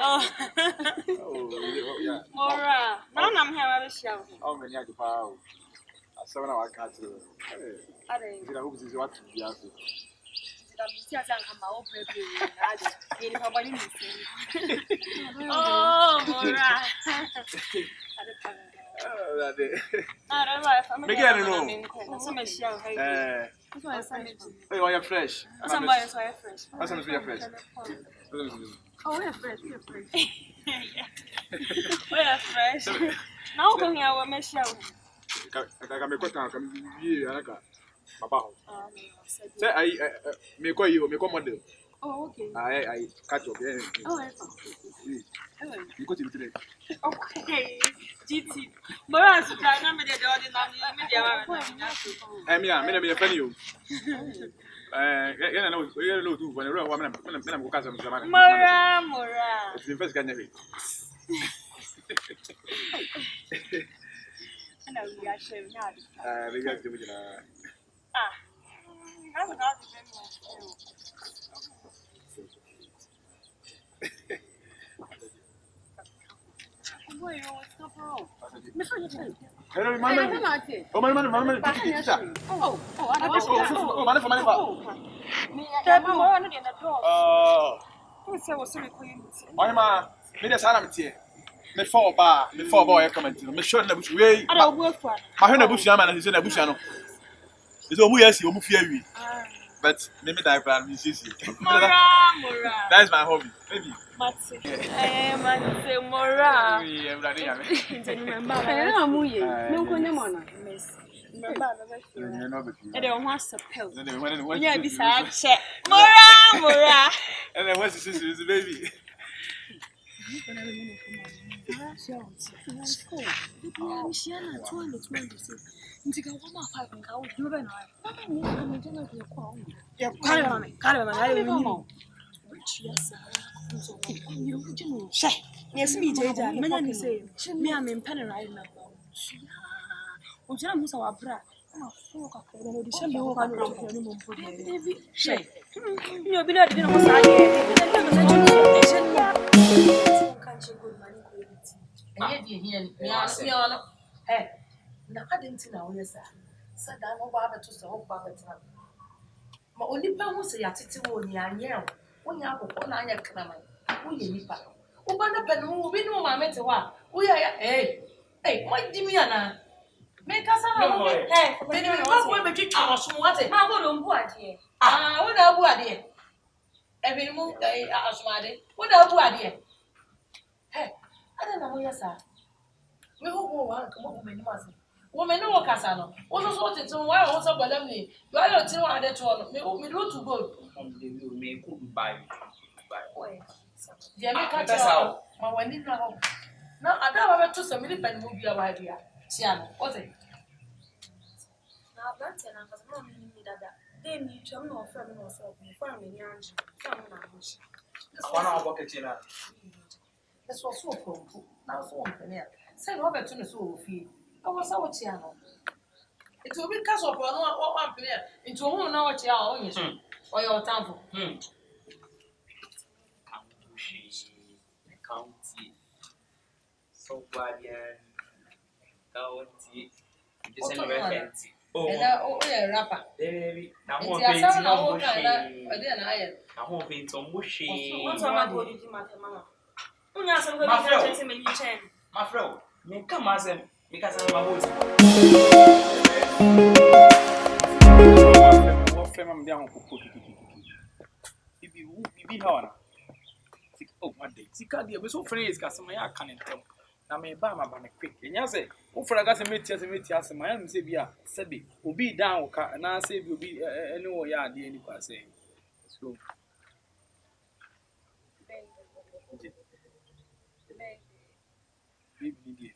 Oh, Mora. Now I'm here. I will show. Oh, many are the power. I saw now I can't do. I didn't. I hope this is what you have to. Oh, Mora. Oh, that is. Again, no. Hey, why are fresh? Somebody is fresh. What's on the fresh? Oh, we're fresh. We're fresh. Now, come here. We'll make sure. I can make what time come here. I got. Papa. Say, I make what you make what model. Oh, okay. I catch up. Oh, I you go to the today. Okay. GT. Mora, so I know me the ordinary. I mean, I'm a friend you. You know, too. When I'm going to come, Mora. it's the first guy. I know we are sharing that. We got to I would not remember. Hello, Mama. Oh, my man. Before boy comment, me sure na bush we. Ma hwe na bush na na se na bush no. Is omu yes omu fie wi. But me die plan me sisi. Mora. That's my hobby. Baby. Mate. Mate Mora. We everybody ya me. Remember. Amu ye. Me nko nyama na. Remember. E dey want suppel. When you be sa che. Mora. And then what's the sisi baby? Yes, me, Jada. Many say, me, I'm in pen right now. I'm so abra. You'll be not doing Hey, na adenti na wo yesa. Sada no ba beto so ho ba betra. Ma onipa hu se yatete wo ni anye wo. Wonya akoko na anya kraman. Wo ye nipa. Wo ba na penu wo bi no ma mete wa. Wo ya hey, mo di mi ana. Me kasa na wo. Hey, me ni ba ko be twitwa wo so wate. ma go do mbu ade. Wo na bu ade. E bi mu asumade. Wo na bu ade. Hey, ada na mo yesa. We ho wa come on me nimas. Wo me no kasa no. Wo so tete wa wo so gbalam ni. You are your tin wa de to no. Me do to go. Me ku buy. Dia me ka cha. Ma wani na ho. Na ada ba beto so me ni pen mu bia wa bia. Tia no. What say? Na brante na kasa no mi dada. Dey mi twam na ofra me no so. Me fa me ni anje. Fa me na ho. Akwana obokechi na. Eso so pompo. Na so on pen ya. Say no beto no so ofie. Awo sa wo tia no. Ito obi ka so po no wa pen ya. Nti o hu na wo tia o onye so. O yo tamfo. County. So Guardian County. Just a reference. Oh, yeah, rapper. Baby, now It's one a paint sound on of bushy. Now one paint on bushy. What's my body to my mama? Unya some go be chance me you chen. My friend, me come as him because I'm a host. What frame am down ko Bibi how na. Oh, my day. Sika dia, we so phrase ka sama ya kan entem. Na me ba ma ba me quick. Enya se, wo fra ga se meti asema ya me se bia sebe. Obi down ka na se bi obi ene wo ya ade ani kwa se. So baby dia.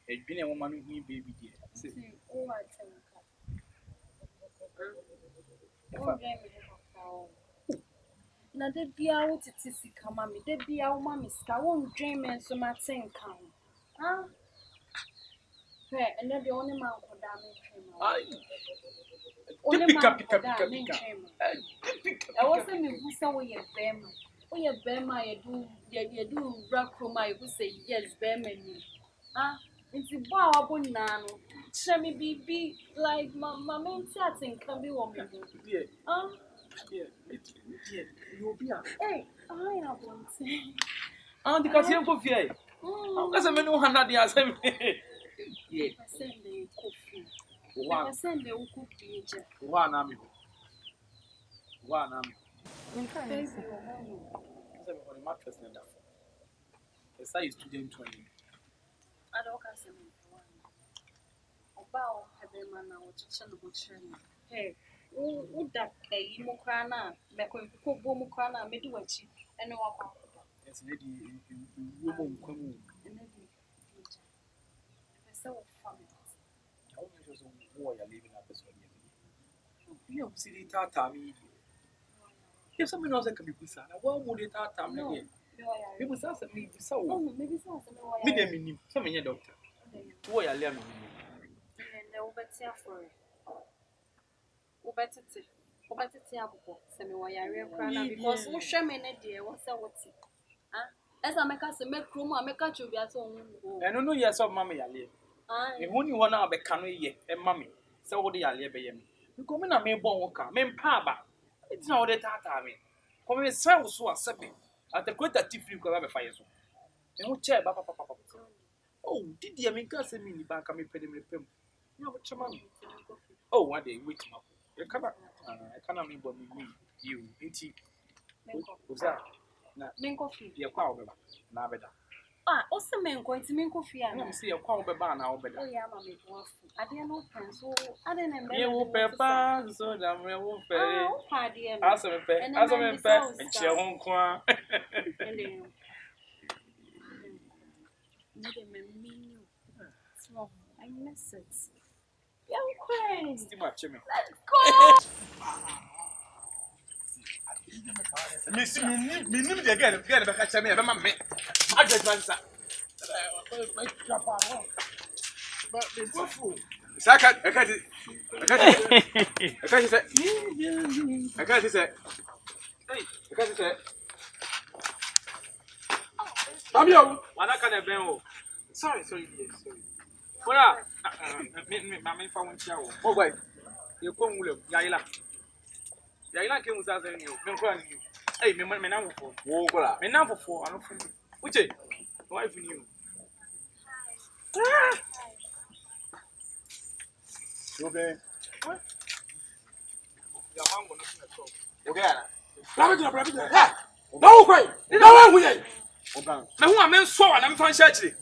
Edwene wo ma no hu baby dia. Se O wa tenka. Na de bia wo tete sika ma me de bia wo ma me sika wo ndwen me so ma tenka. Hey, and then the only man could Ai. only Pick up, man pick up, could pick up, damage pick up. him. Pick up. I wasn't me who saw your bema. Oh, your bema, you do rock from my who say yes, bema. Ah, it's a bar upon nano. Shall me be like my main chatting can be woman. Yeah, Ah, yeah, you'll be a. hey, I want to. Ah, because you're good here. Because I'm no 100 years. Yeah. I send the coffee. One, I send the coffee. one, I'm one, I'm Thank on the mattress. The size student 20. I don't care some about having man now to send the butcher. Hey, would that a Mokrana, Meko Mokrana, Midwich, and walk. It's lady, woman, come And then I saw family. I want to know why you're living at this one. You see the Tata. If someone else can be pizza, what would it Tata? People say me, so Maybe some me, them, some in your doctor. Why are you learning? and the overture for it. Because we share me dear, what's a what's it? As I make us a make room, I make a chubby as on. I don't know, yes, of Mammy. If only one hour be canoe yet, and Mammy, so what the Alia be him. You come in a me bonka, men paba. It's not the Tata me. Come in, so accepting. At the great that if you could have a fire. And what chair, papa. Oh, did you make us a mini bank? I may pay them with him. No, but your mammy. Oh, one day, wait up. You cannot, I cannot mean what me, you, ain't was that? Men coffee. Your power, now better. Ah, also men going to make coffee. I don't see a power now better. Oh, yeah, mammy. I didn't know, so I didn't You will pepper, so damn well, fair. Oh, dear. As a pet, and she won't cry. And then, small. I miss it. Yeah, okay. Too much, me. Let's go. Miss me again, back at me, I'm a man. I just want that. But the fool. Second, I can't say. I'm young. What I can't have sorry. Well, my phone show. Oh, wait. You come with Yaila. Yaila came with us and you. Hey, me now for. Oh, me now for. I don't think. Which is wife you. Okay. What? Your mom will not okay. No, quite. No, we ain't. Okay. Now, who am I so and I'm from Churchley?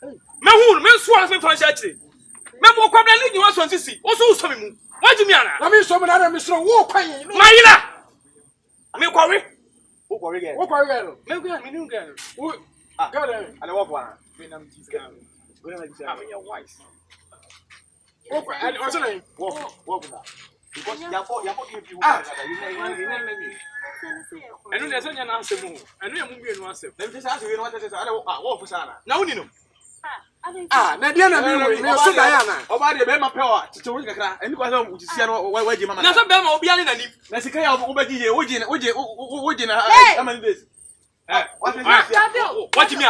Me who me so and I'm from Churchley? Me mo kwa bla ni wa so nsisi. O so so me mu. Wa ji mi ana. Na me so me na me so wo kwan. Mayila. Me kwawe. Wo kwawe ge. Wo kwawe ge no. Me kwa me ni ge no. Wo ah, ga dem. Ana wo kwa. Me na mtis ga. We na mtis. I'm your wife. Wo and what's your name? Wo kwa. Because yako give you that. You know me. Enu na so nya na ansem ho. Enu ya mu mienu ansem. Na mtis ansem we no what say say. Wo fu sana. Na woni no. Na dia na me so Diana. Oba de be ma pewa. Tete wo kakra. Eni kwa so utisia no waji mama. Na so be ma obi ani na nim. Na sika ya obaji ye. Woji na amani this. What me ana? What me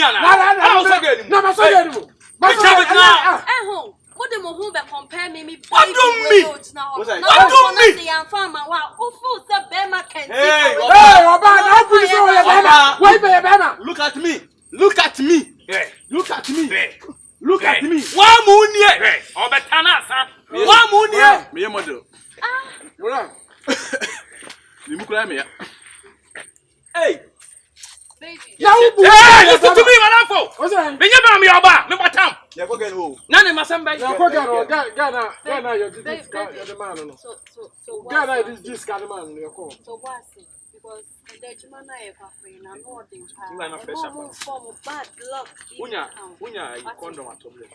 ana? Na so ga nim. Na so ga nim. Ma so na. Ho. What the mo be compare me. What do me? What do me? I'm farmer. Wow. Who fools the Bema can. Hey, Oba, na put so ya Bema. Why be Bema? Look at me. Look at me. Hey. Look at me. Hey. Look at me. Wa mu nie. Hey. Obetana sa. Wa mu nie. Me ye model. Ah. Ora. Ni mu kura me ya. Hey. Baby. Hey, listen to me, Manafo. What's that? Me nye ba me oba. Me batam. Ya ko gen o. Na ne masamba. Ya ko gen o. Gana you this guy the man no. So Gana this guy the man you call. So what? Because the Juma na e kwa na no dey pa. You na fresh up. Form bad luck. Unya condom atoble.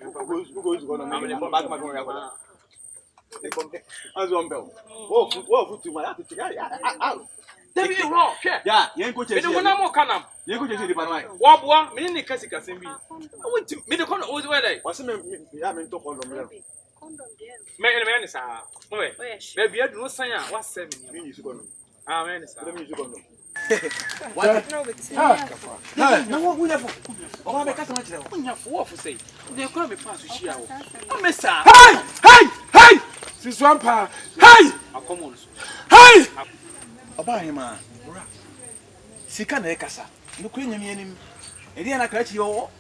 Go condom. I'm in the back of my car. As one bell. Wo futu ma ya ti Dabi ro, hwe. Ya, yen ko chesi. Me de wona mo kanam. Yen ko chesi di panwai. Wo boa, me ni kasi kasi bi. Wonti, me de kono ozi wele. Wase me ya me to condom le. Condom there. Me ni sa. Owe. Me bia du no san a wase me Me ni. ni su condom. Ah, me ni sa. Me ni su condom. No, it's not. Na wo gunya fo. O ba be kasa ma kire wo. Onya fo wo fo sei. De kwa me fa so hia wo. O me sa. Hey! Siswampa. Hey! Akomo no so. Hey! Oba hima. Ora. Sika na ekasa. No kure nyame anim. Edi na kra chi wo.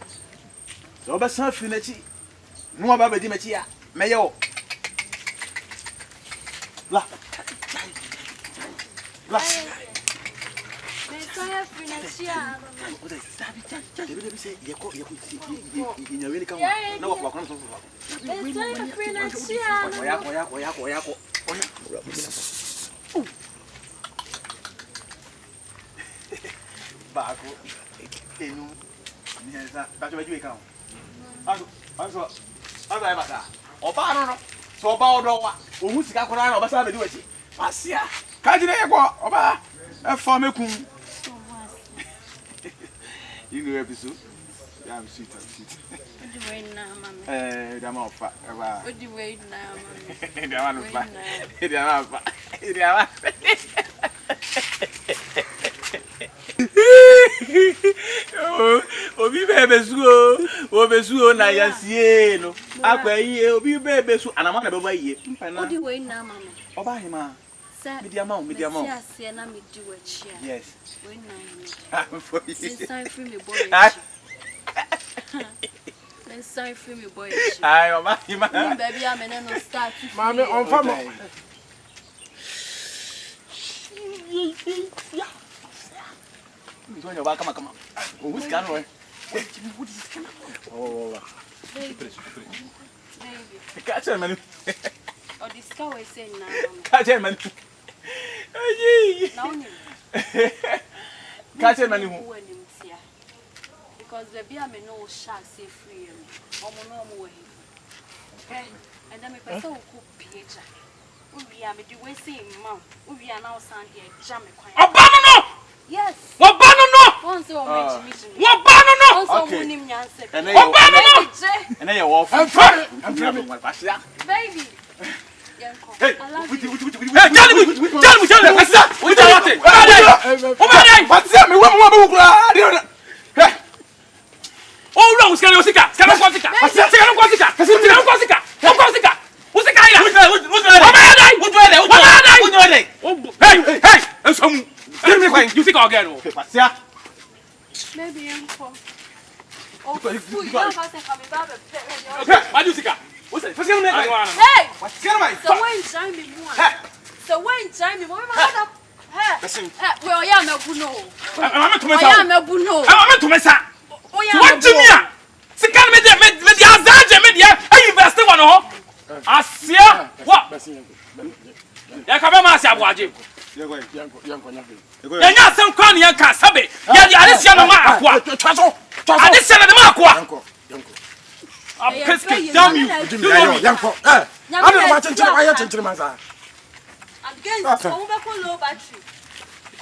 So ba san fi na chi. No ba di ma chi ya. Meye wo. La. La. Saya financiar. Oda, sabe, deve ser, ia ele calma. Não, vou falar, não. Saya financiar. Olha. Bago. Enu. Minha essa, tá de ver calma. Aso vai passar. Oba não. Só ba odo wa. O música ko na oba sa be di wachi. Pasia. Ka ji na yego, oba. E fa mekun. You know episode? Yeah, I'm sweet. What do you wait now, mama? The amount of fat. What do you wait now, mama? The amount of fat. The amount of fat. The amount Obi bebe su na yasie no. Akwa iye obi bebe su anama na beba iye. What do you wait now, mama? Oba hima. Media amount. Yes. Wait now. I'm for you. It's time for me, boy. It's time for me, boy. Aye, Oba hima. Baby, I'm in no start. Mami, on fama. Mtu nyoba kama. Who's can boy? Oh. Baby. Catch him man. Or this cow is saying now. Catch him man. Now, Catch him man. because baby, I'm no shall say free. No way. Okay, and then my person will cook pizza. We are the way saying, Mom, we are now Sunday, jam a Obano! Yes. Obano! Once or mention me. Obano! Also, winning answer. And then you're off. I'm trying. Baby. Hey, I love you. Tell me. What's that? Oh, no, Sika. Hey, and some. You think I'll get it? Maybe I'm oh, food. You don't have to come back. Okay, I do Sika. What's it? Hey! What's going on? So when time me more. Hey! Listen. Well, I am a buno. I'm a buno. I'm to Mesa. What to me? Sika me the Azage media. I invested one of Asia. What? Yakaba Abuaji. Yanya some crown yanka sabe. Yadisia no ma akwa. Adisia no ma akwa. I'm pesky. Damn you. Yanko. I don't want to tell you to my son. Against low battery.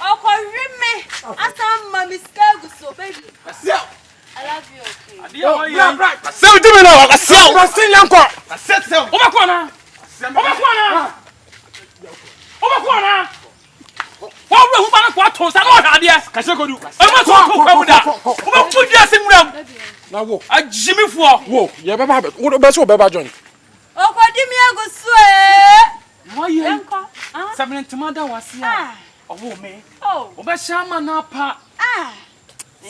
Oh, call me. I saw Mammy Scago so baby. I love you, okay? Right. So do me now. I sell. I see Yanko. I said so. Obakwana. What will who back what toss? I don't have yes. Casago. I'm not talking about that. Put your sim Now, walk. a Jimmy for Walk. You have a what about so bad, John? Oh, what do me I go swear? why you Yanko. 70 mother was here. Oh, me. Oh. Obashama napa. Ah.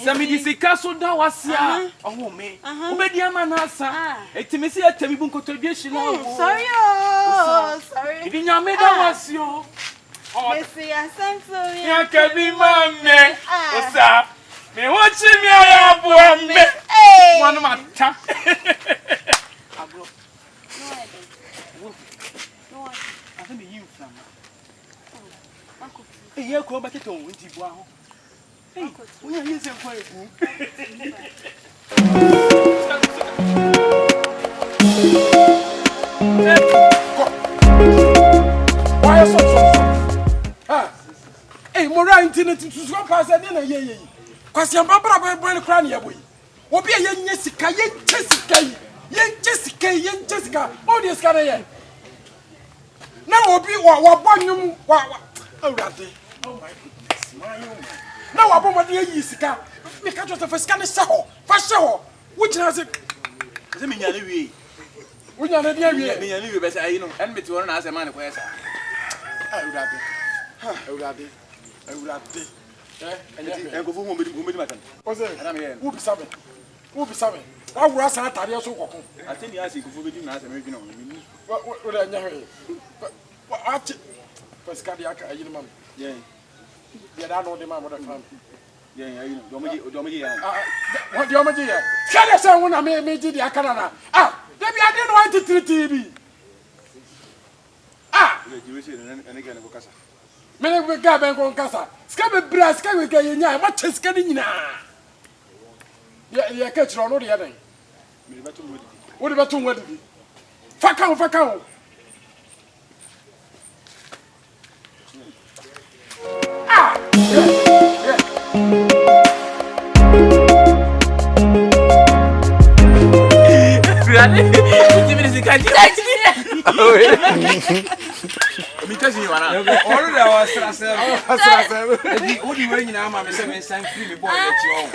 Samidi sikaso da was here. Oh, me. Obedia manasa. Etimisi atemi contribution. Sorry, oh. Sorry. Did you make that was yo? Messi, I sent to me. Ya kabi mame. Osa. Me watch me I am me. Hey. One mata. No, I don't. No, I don't. You from. Uncle. Hey, you go back to Winty Bois. Hey, we are using for you. Why so? eh mora internet susu pa se de na ye kwasi ambabra boy ne kra ne yeboy obi ye nye sika ye sika o de sika na ye na obi wa bonyum wa awrade oh my goodness na wa bo mode yi sika me ka jota fa sika ne se ho fa se ho wo gina se me nya ne wie wo nya ne dia wie me nya ne wie be say ayi no en beti won na ase ma ne ko yesa awrade en ko fu mo medi matan o se wo bi sabe wa wura sa atare so kokon ateni ase ko fu bedi na ase me dwina won wo da nya he wa ati pasika dia ka ayi mam ye da no de mam da fam ye ayi no do mo ji ya what do you want ya kada sa wona me ji dia kana na da bi ade no anti tv le jiwe se ne ga ne ko kasa mene be ga ben ko kasa ska be bra ska we ga yenya ma cheska ni nyina ya ka chiro no de ya den me ba to mo di wo de ba to mo di faka o mi kasi wana All the was stressed. Odi we nyina ma me se me san free me boy let you.